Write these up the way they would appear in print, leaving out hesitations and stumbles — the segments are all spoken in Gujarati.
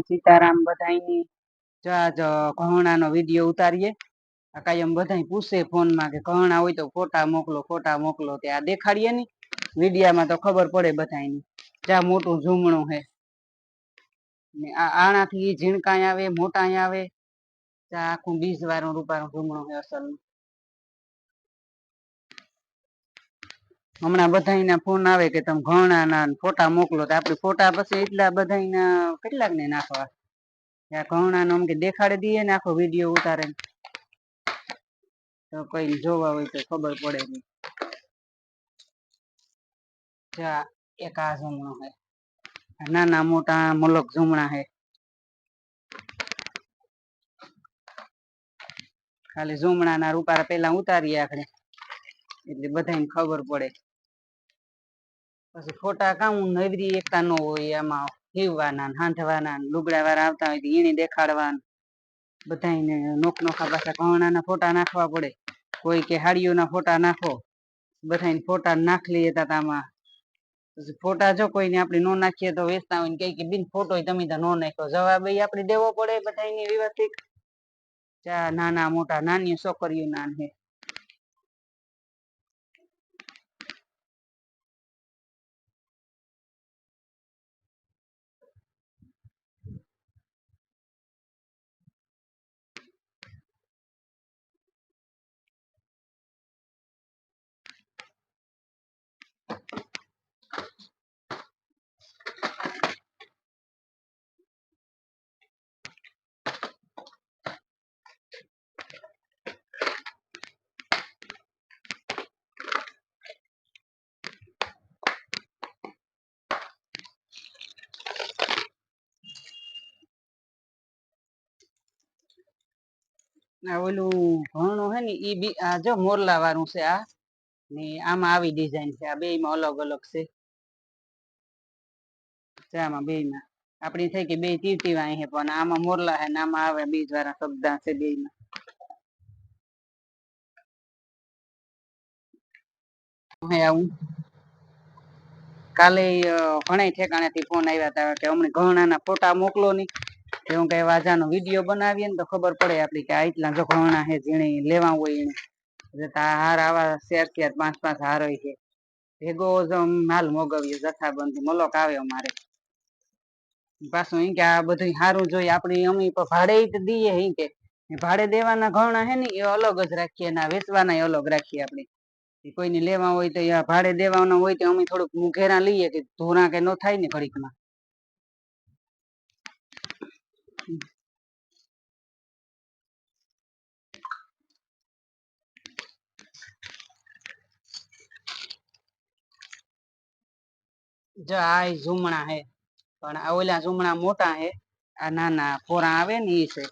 સીતારાम બધાયની ઘણા નો વિડીયો ઉતારીએ કાયમ બધા પૂછે ફોન માં કે ઘણા હોય તો ફોટા મોકલો ત્યાં દેખાડીએ ની વિડીયામાં તો ખબર પડે બધાયની જ્યાં મોટું ઝૂમણું હે ને આણાથી ઝીણકાય આવે મોટાય આવે ત્યાં આખું 20 વાળું રૂપાનું ઝૂમણું હે અસલ હમણાં બધાયના ફોન આવે કે તમે ઘણા ના ફોટા મોકલો તો આપણે ફોટા પછી એટલા બધાયના કેટલાક ને નાખવા ઘણા નો કે દેખાડી દઈએ ને આખો વિડીયો ઉતારે તો કઈ જોવા હોય તો ખબર પડે નહીં એક આ ઝૂમણો હે નાના મોટા મલક ઝૂમણા હે ખાલી ઝૂમણા ના રૂપારા પેલા ઉતારીએ આપણે એટલે બધાને ખબર પડે પછી ફોટા કામ નવરી એકતા નો હોય એમાં હીવવાના હાંધવાના લુગડા વાળા આવતા હોય એને દેખાડવાના બધાને નોખા પાછા ઘણા ફોટા નાખવા પડે કોઈ કે હાડીઓના ફોટા નાખો બધાને ફોટા નાખ લઈએ આમાં ફોટા જો કોઈને આપણે નો નાખીએ તો વેચતા હોય ને કે બિન ફોટો તમે તો નો નાખ્યો જવાબ આપણે દેવો પડે બધાને વ્યવસ્થિત નાના મોટા નાની છોકરીઓ ના હે ઓલું ઘણું હે ને ઈ બી આ જો મોરલા વાળું છે આ ને આમાં આવી ડિઝાઇન છે આ બે માં અલગ અલગ છે આમાં બે માં આપડી થઈ કે બે તીરતી વાય હે પણ આમાં મોરલા હે ને આમાં આવે બીજ વાળા શબ્દ છે બે માં હે આવું કાલે ઘણા ઠેકાણે થી ફોન આવ્યા હતા કે અમને ઘણા ફોટા મોકલો ની એવું કઈ વાજાનો વિડીયો બનાવીએ ને તો ખબર પડે આપડી કે આટલા જો ઘણા હે જેને લેવા હોય એને હાર આવા 4-5 હાર હોય છે ભેગો માલ મોગવ્યો જથ્થાબંધ મલક આવે અમારે પાછું કે આ બધું સારું જોઈએ આપડી અમી ભાડે દઈએ કે ભાડે દેવાના ઘણા હે ને એ અલગ જ રાખીએ ને વેચવાના અલગ રાખીએ આપણે કોઈને લેવા હોય તો ભાડે દેવાના હોય તો અમે થોડુંક મુઘેરા લઈએ કે ધોરા કે ન થાય ને ઘડીકમાં જો આ ઝૂમણા હે પણ ઓલા ઝૂમણા મોટા હે આ નાના પોરા આવે ને ઈ છે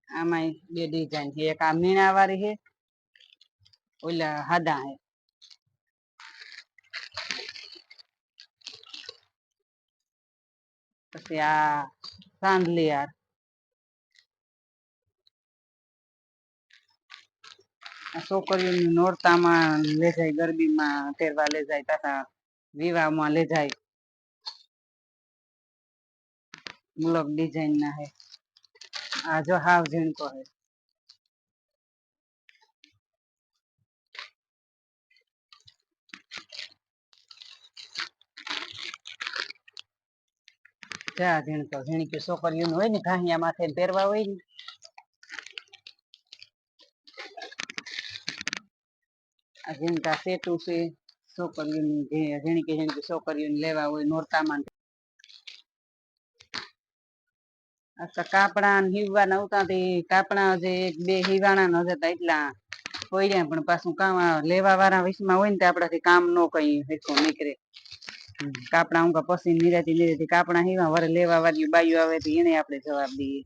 આમાં બે ડિઝાઇન છે એક આ મીણા વાળી છે ઓલા હાદા હે પછી આ સાંદલિયા છોકરીઓની નોરતામાં લે જાય ગરબીમાં તેરવા લે જાય તથા વિવાહમાં લે જાય મુલક ડિઝાઇન ના હે આ જો હાવ ઝીણકો હે ઝીણકો ઝીણકી છોકરીઓ હોય ને ઘાહિયા માથે પહેરવા હોય ને આ ઝીણકા સેટું છે છોકરીઓની ઝીણકી છોકરીઓને લેવા હોય નોરતામાં કાપડા હીવવાના ઉતા કાપડા જે એક બે હીવાણા ન જતા એટલા કોઈ રહ્યા પણ પાછું કામ લેવા વાળા વિશમાં હોય ને તો આપડાથી કામ નો કઈ હેઠું નીકળે કાપડા ઊંઘા પછી નિરાતી કાપડા હીવા વરે લેવા વાળી બાઈઓ આવે તો એને આપણે જવાબ દઈએ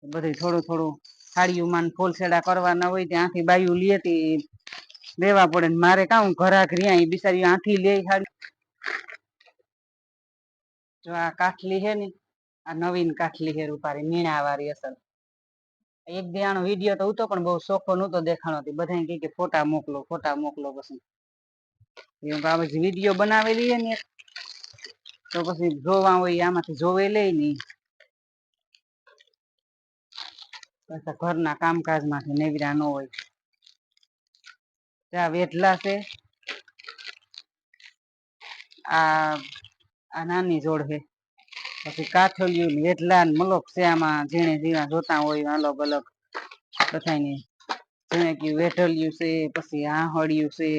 બધું થોડું થોડું થાળીઓમાં ફોલસેડા કરવાના હોય ત્યાંથી બાયું લેતી લેવા પડે ને મારે કામ ઘરાક રહ્યા બિચારી આથી લે જો આ કાઠલી હે ને આ નવીન કાઠલી હે રૂપારી મીણા વાળી અસલ એક દિયાનો વિડીયો તો ઉતો પણ બહુ સોખો નતો દેખાણો બધા કે ફોટા મોકલો પછી વિડીયો બનાવેલી હે ને તો પછી જોવા હોય આમાંથી જોવે લઈ નઈ પાછા ઘરના કામકાજ માંથી નેવરા ન હોય. ત્યાં વેઠલા છે, આ નાની જોડ છે, પછી કાઠોલિયું વેઠલા મલોક છે, આમાં ઝીણે ઝીણા જોતા હોય અલગ અલગ બધાની જેને કે વેઠલિયું છે, પછી આહળિયું છે,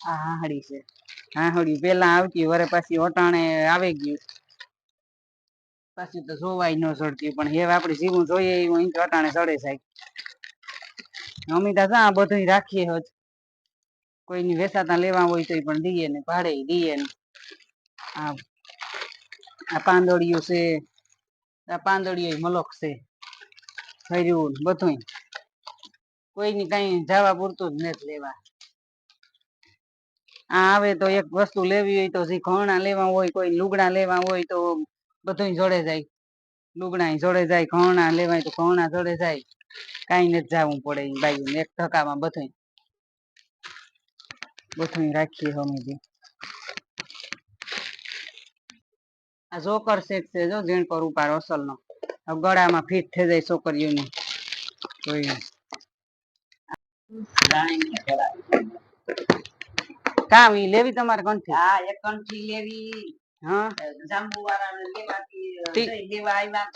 આ હાહડી છે, હાહડી પેલા આવતી વરે પાછી ઓટાણે આવી ગયું, પાછી તો જોવાય ન ચડતી, પણ હવે આપડે જીવું જોઈએ એવું અટાણે ચડે જાય. અમિતા શા બધું રાખીએ હોત, કોઈની વેસાતા લેવા હોય તો પણ દઈએ ને ભાડે દઈએ ને. આ પાંદોડિયું છે, આ પાંદોડિયું મલક છે, હર્યું બધું કોઈની કઈ જવા પૂરતું જ નથી લેવા. આ આવે તો એક વસ્તુ લેવી હોય તો ઘણા લેવા હોય, કોઈ લુગડા લેવા હોય તો બધું જોડે જાય, લુગડા જોડે જાય, ઘણા લેવાય તો ઘણા જોડે જાય, કઈ નથી જવું પડે બાઈ એક ધક્કામાં બધું રાખીએ અમે. આ જોકર સેટ છે, જો ઝીણ પર ઉપાડ અસલ નો ગળામાં ફીટ થઈ જાય છોકરીઓની. કામ ઈ લેવી તમારે કંઠી? હા, એક કંઠી લેવી. હા, જાંબુ વાળા લેવા આવ્યા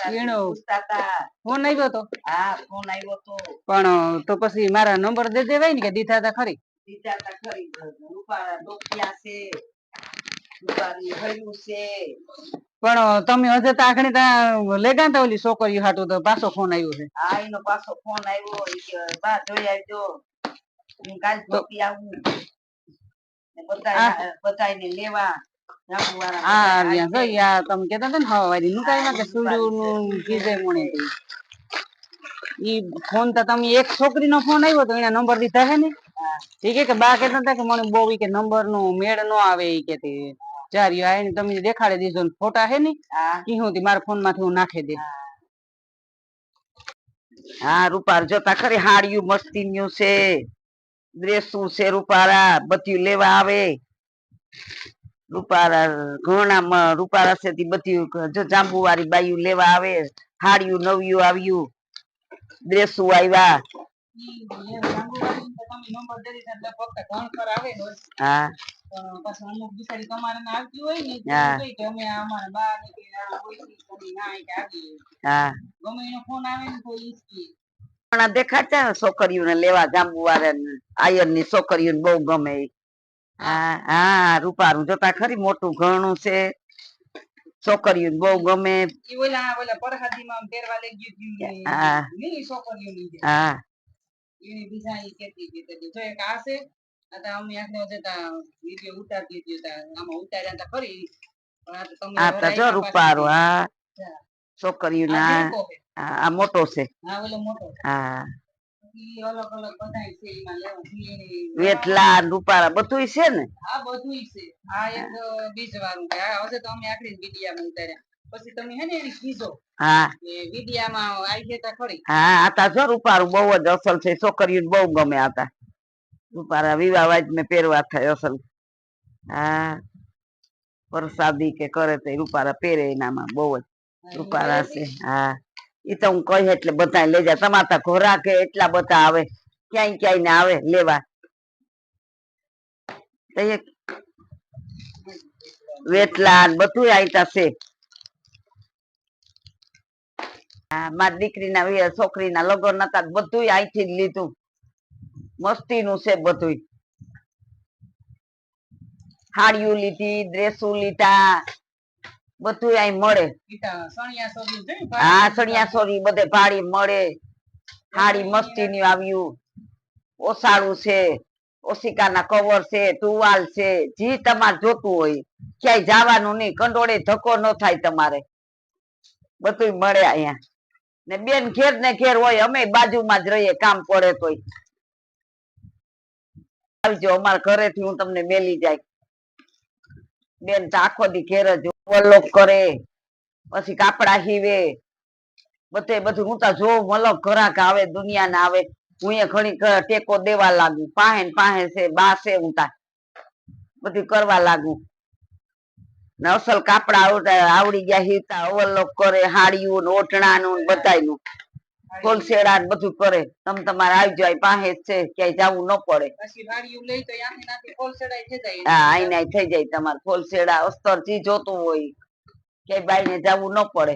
હતા. ફોન આવ્યો તો? હા, ફોન આવ્યો તો. પણ તો પછી મારા નંબર દે દેવાય ને, કે દીધા હતા ખરી? દીધા હતા ખરી. રૂપાળા ટોપિયા છે, રૂપાળી હળવું છે. પણ તમે હજે તો આખણી લેગા તા ઓલી છોકરીઓ હાટું તો પાછો ફોન આવ્યો છે. હા, એનો પાછો ફોન આવ્યો, બા જોઈ આવજો, કાલ ટોપી આવું બધાને લેવા. તમે કેતા હતા ને હવારી નું કઈ કે સુડ્યું નું કીધે મને ઈ ફોન તો તમે એક છોકરી નો ફોન આવ્યો તો એના નંબર દીધા હે ને, એ કે બા કેતા હતા કે મને બહુ કે નંબર નો મેળ નો આવે એ કે ચાર્યું આને તમે દેખાડી દીધો ને ફોટા હે ને કીધું મારા ફોન માંથી હું નાખી દે. હા, રૂપાર જોતા ખરી હાડિયું મસ્તી ન્યુ છે, ડ્રેસું છે, રૂપારા બધું લેવા આવે. રૂપારા ઘોણામાં રૂપારા છે, બધી જો જાંબુ વાળી બાયુ લેવા આવે. હાડિયું નવિયું આવ્યું, ડ્રેસું આવ્યા. હા, પછી અમુક બિચારી તમારે આવતી હોય ને, અમે અમારા બા ગમે એનો ફોન આવે ને તો દેખાડતા ને છોકરીઓને લેવા જાંબુ વાળા આયર ની છોકરીઓને બહુ ગમે. હા, હા, રૂપારું જોતા ખરી મોટું ઘણું છે, છોકરીઓ બહુ ગમે. પરહાદીમાં પહેરવા લઈ ગયું. હા, એની બીજા કેતી આશે. અમે વિડીયો ઉતારી દીધા, આમાં ઉતાર્યા તા ખરી. હા, જો રૂપારું હા છોકરીઓ ના આ મોટો છે. હા, અલગ અલગ બધા છે, વેટલા રૂપાળા બધું છે ને. હા, બધું છે. આ એક બીજ વાળું હશે તો અમે આખડી વિડિયામાં ઉતાર્યા. પછી તમે હે ને એને કીધો. હા, વિડિયામાં આવી જતા ખરી. હા, આતા જો રૂપારું બહુ જ અસલ છે, છોકરીઓને બહુ ગમે આતા રૂપારા વિવાહ વાજ મેં પહેરવા થાય અસલ. હા, પરસાદી કે કરે તો રૂપારા પહેરે એનામાં બહુ જ રૂપારા છે. હા, એ તો હું કહી એટલે બધા લઈ જાય, તમારા ઘોરા કે એટલા બધા આવે, ક્યાંય ક્યાંય ને આવે લેવા. વેટલા બધું આઈતા છે. હા, મારી દીકરી ના છોકરી ના લગ્ન નતા બધું અહીંથી જ લીધું. મસ્તી નું છે બધું. હાડિયું લીધી, ડ્રેસું લીધા, બધું અહી મળે. હા, સણિયા ચોરી બધે ભાડી મળે. હાડી મસ્તી ની આવ્યું, ઓસાળું છે, ઓશિકા ના કવર છે, ટુવાલ છે, જી તમારે જોતું હોય. ક્યાંય જવાનું નઈ, કંડોળે ધક્કો ન થાય તમારે. બધું મળે અહિયાં ને, બેન ઘેર ને ઘેર હોય, અમે બાજુમાં જ રહીએ કામ પડે તોય. આવજો અમારા ઘરેથી હું તમને મેલી જાય. બેન તો આખો દી ઘેર જ ઓવરલોક કરે, પછી કાપડા સીવે. બધે બધું હું તો જોઉં મલક ઘરાક આવે દુનિયા ના આવે. હું એ ઘણી ટેકો દેવા લાગુ પાહે ને પાહે છે બા છે હું તા બધું કરવા લાગુ ને અસલ કાપડા આવડી ગયા હીતા ઓવરલોક કરે હાડીયું ઓટણાનું બધાયનું ફોલસેડા ને બધું કરે તમ તમારે આવી જાય પાસે જ છે ક્યાંય જવું ન પડે હા આઈ નાઈ થઈ જાય તમારે ફોલસેડા અસ્તર જી જોતું હોય ક્યાંય બાઈને જવું ન પડે